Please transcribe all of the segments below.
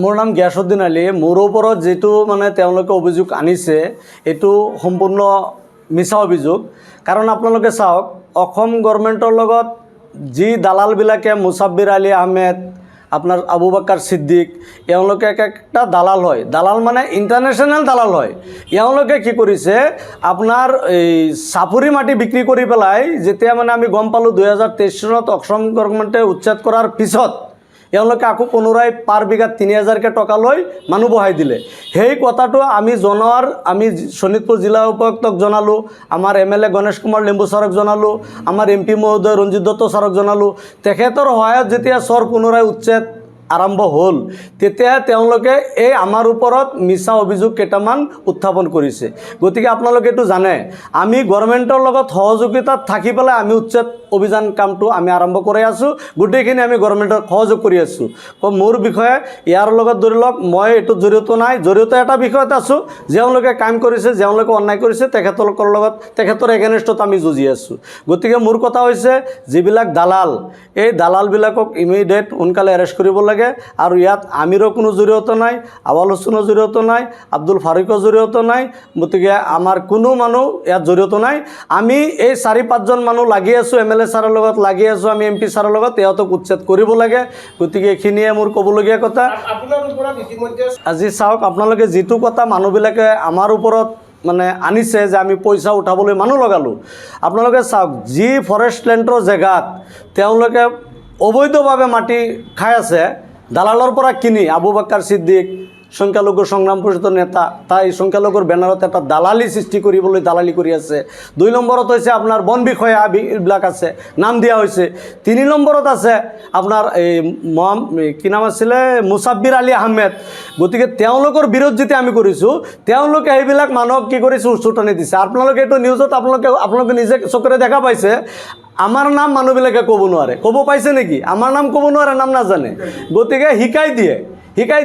মোৰ নাম গিয়াছুদ্দিন আলী। মোৰ ওপৰত যিটো মানে তেওঁলোকে অভিযোগ আনিছে এইটো সম্পূৰ্ণ মিছা অভিযোগ। কাৰণ আপোনালোকে চাওক, অসম গভৰ্ণমেণ্টৰ লগত যি দালালবিলাকে মুছাব্বিৰ আলী আহমেদ, আপোনাৰ আবু বাকাৰ ছিদ্দিক, এওঁলোকে একটা দালাল হয়। দালাল মানে ইণ্টাৰনেশ্যনেল দালাল হয়। এওঁলোকে কি কৰিছে, আপোনাৰ এই চাপৰি মাটি বিক্ৰী কৰি পেলাই, যেতিয়া মানে আমি গম পালোঁ 2023 চনত অসম গভৰ্ণমেণ্টে উচ্ছেদ কৰাৰ পিছত এওঁলোকে আকৌ পুনৰাই পাৰ বিঘাত 3000কৈ টকা লৈ মানুহ বহাই দিলে। সেই কথাটো আমি জনোৱাৰ আমি শোণিতপুৰ জিলা উপায়ুক্তক জনালোঁ, আমাৰ MLA গণেশ কুমাৰ লিম্বু ছাৰক জনালোঁ, আমাৰ MP মহোদয় ৰঞ্জিত দত্ত ছাৰক জনালোঁ। তেখেতৰ সহায়ত যেতিয়া চৰ পুনৰাই উচ্ছেদ আৰম্ভ হ'ল, তেতিয়া তেওঁলোকে এই আমাৰ ওপৰত মিছা অভিযোগ কেইটামান উত্থাপন কৰিছে। গতিকে আপোনালোকে এইটো জানে, আমি গভৰ্ণমেণ্টৰ লগত সহযোগিতাত থাকি পেলাই আমি উচ্ছেদ অভিযান কামটো আমি আৰম্ভ কৰি আছোঁ। গোটেইখিনি আমি গভৰ্ণমেণ্টক সহযোগ কৰি আছোঁ। মোৰ বিষয়ে ইয়াৰ লগত ধৰি লওক, মই এইটোত জড়িত নাই। জড়িত এটা বিষয়ত আছোঁ, তেওঁলোকে কাম কৰিছে, তেওঁলোকে অন্যায় কৰিছে, তেখেতলোকৰ লগত তেখেতৰ এগেইনষ্টত আমি যুঁজি আছোঁ। গতিকে মোৰ কথা হৈছে, যিবিলাক দালাল, এই দালালবিলাকক ইমিডিয়েট সোনকালে এৰেষ্ট কৰিব লাগে। আৰু ইয়াত আমিৰো কোনো জড়িত নাই, আৱাল হুছেইনৰ জড়িত নাই, আব্দুল ফাৰুকৰ জড়িত নাই। গতিকে আমাৰ কোনো মানুহ ইয়াত জড়িত নাই। আমি এই 4-5জন মানুহ লাগি আছোঁ, MLA ছাৰৰ লগত লাগি আছোঁ, আমি MP ছাৰৰ লগত, ইহঁতক উচ্ছেদ কৰিব লাগে। গতিকে এইখিনিয়ে মোৰ ক'বলগীয়া কথা। আজি চাওক, আপোনালোকে যিটো কথা মানুহবিলাকে আমাৰ ওপৰত মানে আনিছে যে আমি পইচা উঠাবলৈ মানুহ লগালোঁ, আপোনালোকে চাওক, যি ফৰেষ্ট লেণ্ডৰ জেগাত তেওঁলোকে অবৈধভাৱে মাটি খাই আছে, দালালৰ পৰা কিনি, আবু বাকাৰ ছিদ্দিক সংখ্যালঘু সংগ্ৰাম পৰিষদৰ নেতা, তাই সংখ্যালঘুৰ বেনাৰত এটা দালালি সৃষ্টি কৰিবলৈ দালালি কৰি আছে। 2 নম্বৰত হৈছে আপোনাৰ বন বিষয়াবিলাক আছে, নাম দিয়া হৈছে। 3 নম্বৰত আছে আপোনাৰ এই কি নাম আছিলে, মুছাব্বিৰ আলী আহমেদ। গতিকে তেওঁলোকৰ বিৰোধ যেতিয়া আমি কৰিছোঁ, তেওঁলোকে সেইবিলাক মানুহক কি কৰিছে, উচতনি দিছে। আপোনালোকে এইটো নিউজত আপোনালোকে নিজে চকুৰে দেখা পাইছে। আমাৰ নাম মানুহবিলাকে ক'ব নোৱাৰে, ক'ব পাইছে নেকি? আমাৰ নাম ক'ব নোৱাৰে, নাম নাজানে। গতিকে শিকাই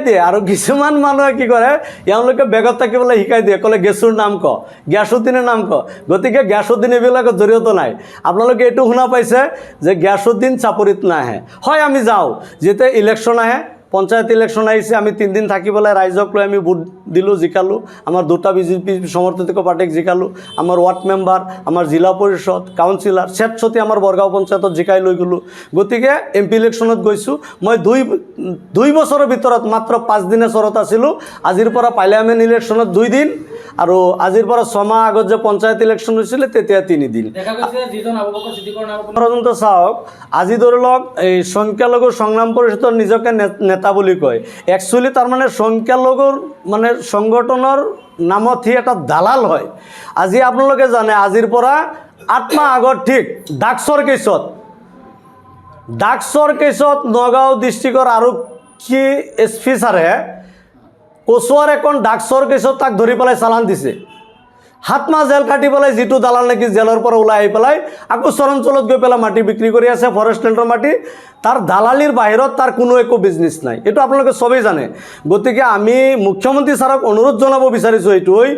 দিয়ে। আৰু কিছুমান মানুহে কি কৰে, এওঁলোকে বেগত থাকিবলৈ শিকাই দিয়ে, ক'লে গেছুৰ নাম ক, গিয়াছুদ্দিনৰ নাম ক। গতিকে গিয়াছুদ্দিন এইবিলাকত জড়িত নাই। আপোনালোকে এইটো শুনা পাইছে যে গিয়াছুদ্দিন চাপৰিত নাহে। হয়, আমি যাওঁ, যেতিয়া ইলেকশ্যন আহে, পঞ্চায়ত ইলেকশ্যন আহিছে, আমি 3 দিন থাকি পেলাই ৰাইজক লৈ আমি ভোট দিলোঁ, জিকালোঁ। আমাৰ 2টা BJP সমৰ্থিত পাৰ্টিক জিকালোঁ। আমাৰ ৱাৰ্ড মেম্বাৰ, আমাৰ জিলা পৰিষদ, কাউন্সিলাৰ, স্বেচ্ছতে আমাৰ বৰগাঁও পঞ্চায়তত জিকাই লৈ গ'লোঁ। গতিকে MP ইলেকশ্যনত গৈছোঁ। মই 2 বছৰৰ ভিতৰত মাত্ৰ 5 দিনে চৰত আছিলোঁ। আজিৰ পৰা পাৰ্লিয়ামেণ্ট ইলেকশ্যনত 2 দিন, আৰু আজিৰ পৰা 6 মাহ আগত যে পঞ্চায়ত ইলেকশ্যন হৈছিলে তেতিয়া 3 দিন। চাওক, আজি ধৰি লওক, এই সংখ্যালঘু সংগ্ৰাম পৰিষদৰ নিজকে নেতা বুলি কয়। একচুৱেলি তাৰমানে সংখ্যালঘুৰ মানে সংগঠনৰ নামত সি এটা দালাল হয়। আজি আপোনালোকে জানে, আজিৰ পৰা 8 মাহ আগত ঠিক ডাকচৰ কেছত নগাঁও ডিষ্ট্ৰিক্টৰ আৰক্ষী SP ছাৰে কচুৱাৰ এখন ডাকচৰ কেছত তাক ধৰি পেলাই চালান দিছে। 7 মাহ জেল কাটি পেলাই যিটো দালাল নেকি জেলৰ পৰা ওলাই আহি পেলাই আকৌ চৰঞ্চলত গৈ পেলাই মাটি বিক্ৰী কৰি আছে, ফৰেষ্ট লেণ্ডৰ মাটি। তাৰ দালালিৰ বাহিৰত তাৰ কোনো একো বিজনেছ নাই, এইটো আপোনালোকে চবেই জানে। গতিকে আমি মুখ্যমন্ত্ৰী ছাৰক অনুৰোধ জনাব বিচাৰিছোঁ, এইটোৱেই,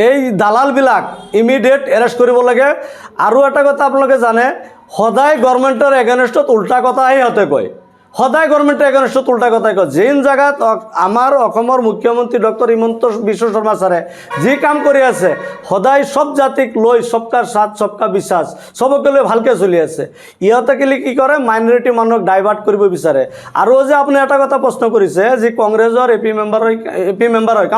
এই দালালবিলাক ইমিডিয়েট এৰেষ্ট কৰিব লাগে। আৰু এটা কথা আপোনালোকে জানে, সদায় গভৰ্ণমেণ্টৰ এগেইনষ্টত উল্টা কথাহে সিহঁতে কয়। সদায় গভৰ্ণমেণ্টৰ এগেইনষ্টত উল্টা কথাই কয়। যেন জেগাত আমাৰ অসমৰ মুখ্যমন্ত্ৰী ডক্টৰ হিমন্ত বিশ্ব শৰ্মা ছাৰে যি কাম কৰি আছে, সদায় চব জাতিক লৈ সবকা সাথ সবকা বিশ্বাস, চবকে লৈ ভালকৈ চলি আছে। ইহঁতে কি কৰে, মাইনৰিটি মানুহক ডাইভাৰ্ট কৰিব বিচাৰে। আৰু যে আপুনি এটা কথা প্ৰশ্ন কৰিছে, যি কংগ্ৰেছৰ EP মেম্বাৰ হয়,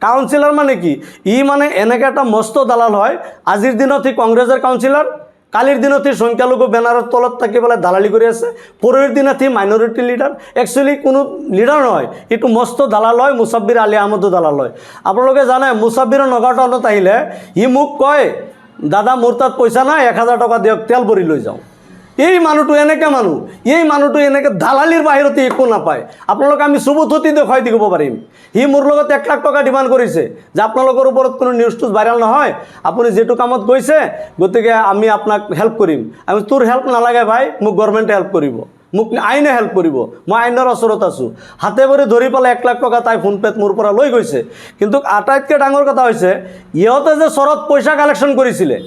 কাউন্সিলাৰ মানে কি? ই মানে এনেকৈ এটা মস্ত দালাল হয়। আজিৰ দিনত সি কংগ্ৰেছৰ কাউন্সিলাৰ, কালিৰ দিনত সি সংখ্যালঘু বেনাৰৰ তলত থাকি পেলাই দালালি কৰি আছে, পৰহিৰ দিনত সি মাইনৰিটি লিডাৰ। একচুৱেলি কোনো লিডাৰ নহয়, এইটো মস্ত দালাল হয়। মুছাব্বিৰ আলী আহমেদো দালাল হয়। আপোনালোকে জানে, মুছাব্বিৰৰ নগাঁও টাউনত আহিলে সি মোক কয়, দাদা মোৰ তাত পইচা নাই, 1000 টকা দিয়ক, তেল ভৰি লৈ যাওঁ। এই মানুহটো এনেকৈ দালালিৰ বাহিৰতে একো নাপায়। আপোনালোকে আমি চুবুঠতি দেখুৱাই দিব পাৰিম। সি মোৰ লগত 1 লাখ টকা ডিমাণ্ড কৰিছে যে আপোনালোকৰ ওপৰত কোনো নিউজটো ভাইৰেল নহয়, আপুনি যিটো কামত গৈছে, গতিকে আমি আপোনাক হেল্প কৰিম। আমি তোৰ হেল্প নালাগে ভাই, মোক গভৰ্ণমেণ্টে হেল্প কৰিব, মোক আইনে হেল্প কৰিব, মই আইনৰ ওচৰত আছোঁ। হাতে ভৰি ধৰি পেলাই 1 লাখ টকা তাই ফোনপে'ত মোৰ পৰা লৈ গৈছে। কিন্তু আটাইতকৈ ডাঙৰ কথা হৈছে, ইহঁতে যে চৰত পইচা কালেকশ্যন কৰিছিলে,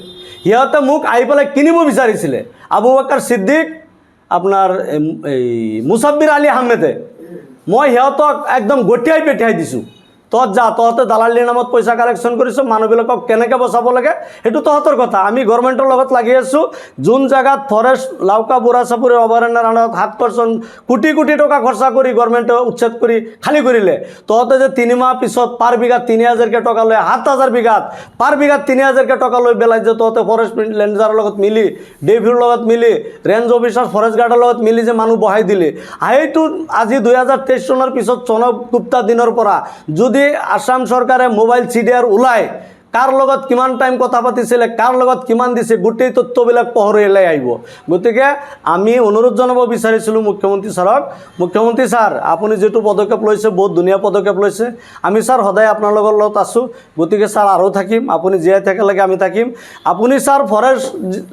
সিহঁতে মোক আহি পেলাই কিনিব বিচাৰিছিলে। আবু বাকাৰ ছিদ্দিক আপোনাৰ এই মুছাব্বিৰ আলী আহমেদে মই সিহঁতক একদম গঠিয়াই পেঠিয়াই দিছোঁ, তহঁত যা, তহঁতে দালালিৰ নামত পইচা কালেকশ্যন কৰিছ, মানুহবিলাকক কেনেকৈ বচাব লাগে সেইটো তহঁতৰ কথা। আমি গভৰ্ণমেণ্টৰ লগত লাগি আছোঁ। যোন জেগাত ফৰেষ্ট লাউকা বুঢ়া চাপৰি অভয়াৰণ্যৰ আণ্ডাৰত 7% কোটি কোটি টকা খৰচা কৰি গভৰ্ণমেণ্টে উচ্ছেদ কৰি খালী কৰিলে, তহঁতে যে 3 মাহ পিছত পাৰ বিঘাত 3000কৈ টকা লৈ 7000 বিঘাত পাৰ বিঘাত 3000কৈ টকা লৈ পেলাই যে তহঁতে ফৰেষ্ট ৰেঞ্জাৰৰ লগত মিলি, ডেভিৰ লগত মিলি, ৰেঞ্জ অফিচাৰ ফৰেষ্ট গাৰ্ডৰ লগত মিলি যে মানুহ বহাই দিলে, সেইটো আজি 2023 চনৰ পিছত প্ৰণৱ গুপ্তা দিনৰ পৰা যদি আসাম চৰকাৰে মোবাইল চিডিআৰ ওলায়, কাৰ লগত কিমান টাইম কথা পাতিছিলে, কাৰ লগত কিমান দিছে, গোটেই তথ্যবিলাক পোহৰলৈ আহিব। গতিকে আমি অনুৰোধ জনাব বিচাৰিছিলোঁ মুখ্যমন্ত্ৰী ছাৰক, মুখ্যমন্ত্ৰী ছাৰ আপুনি যিটো পদক্ষেপ লৈছে বহুত ধুনীয়া পদক্ষেপ লৈছে, আমি ছাৰ সদায় আপোনালোকৰ লগত আছোঁ, গতিকে ছাৰ আৰু থাকিম, আপুনি জীয়াই থাকিলেকে আমি থাকিম। আপুনি ছাৰ ফৰেষ্ট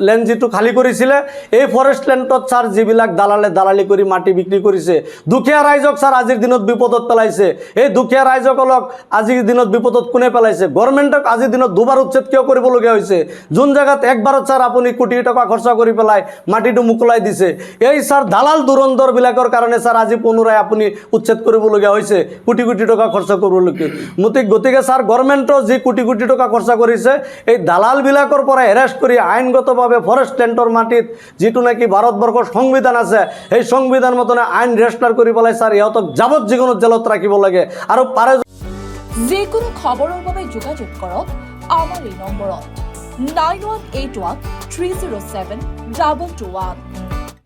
লেণ্ড যিটো খালী কৰিছিলে, এই ফৰেষ্ট লেণ্ডত ছাৰ যিবিলাক দালালি কৰি মাটি বিক্ৰী কৰিছে, দুখীয়া ৰাইজক ছাৰ আজিৰ দিনত বিপদত পেলাইছে। এই দুখীয়া ৰাইজসকলক আজিৰ দিনত বিপদত কোনে পেলাইছে? গভৰ্ণমেণ্টক আজিৰ দিনত দুবাৰ উচ্ছেদ কিয় কৰিবলগীয়া হৈছে? যোন জেগাত একবাৰত ছাৰ আপুনি কোটি টকা খৰচা কৰি পেলাই মাটিটো মোকলাই দিছে, এই ছাৰ দালাল দুৰন্দৰবিলাকৰ কাৰণে ছাৰ আজি পুনৰাই আপুনি উচ্ছেদ কৰিবলগীয়া হৈছে, কোটি কোটি টকা খৰচা কৰিবলগীয়া। গতিকে ছাৰ গভৰ্ণমেণ্টৰ যি কোটি কোটি টকা খৰচা কৰিছে, এই দালালবিলাকৰ পৰা এৰেষ্ট কৰি আইনগতভাৱে ফৰেষ্ট লেণ্ডৰ মাটিত যিটো নেকি ভাৰতবৰ্ষৰ সংবিধান আছে, সেই সংবিধান মতনে আইন ৰেজিষ্টাৰ কৰি পেলাই ছাৰ ইহঁতক যাৱজ্জীৱন জেলত ৰাখিব লাগে। আৰু পাৰে যিকোনো খবৰৰ বাবে যোগাযোগ কৰক আমাৰ এই নম্বৰত 9181 307 2221।